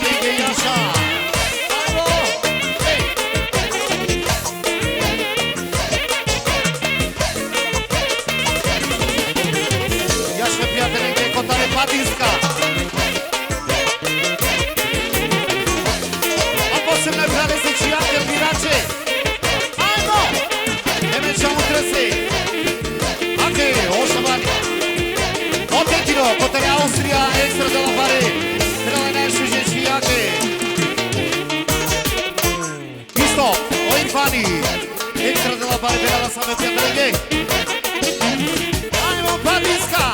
Petrenghe, așa. Ia și prietene, că e cotare Badisca. A fost să merg la rezicia, că mirace. Hai, mă! Ne mergeam trăse. Anche, o să mă... Otetino, cotare Austria, extra de la pare. Trebuie să ne ajunge și anche. Isto, o infani. Extra de la pare, pe la lăsame Petrenghe. Hai, mă, Badisca!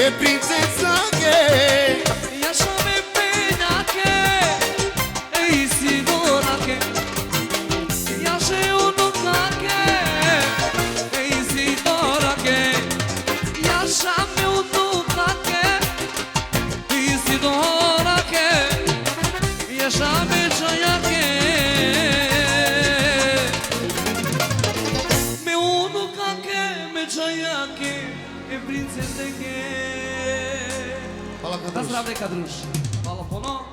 e prințesa che Așa me pena che e Isidora che Așa e unuca che e Isidora che Așa me unuca che e Isidora che Așa me ceaia che Me unuca che me ceaia che e prințesa che Hvala Da zdravlje Kadruš. Hvala puno.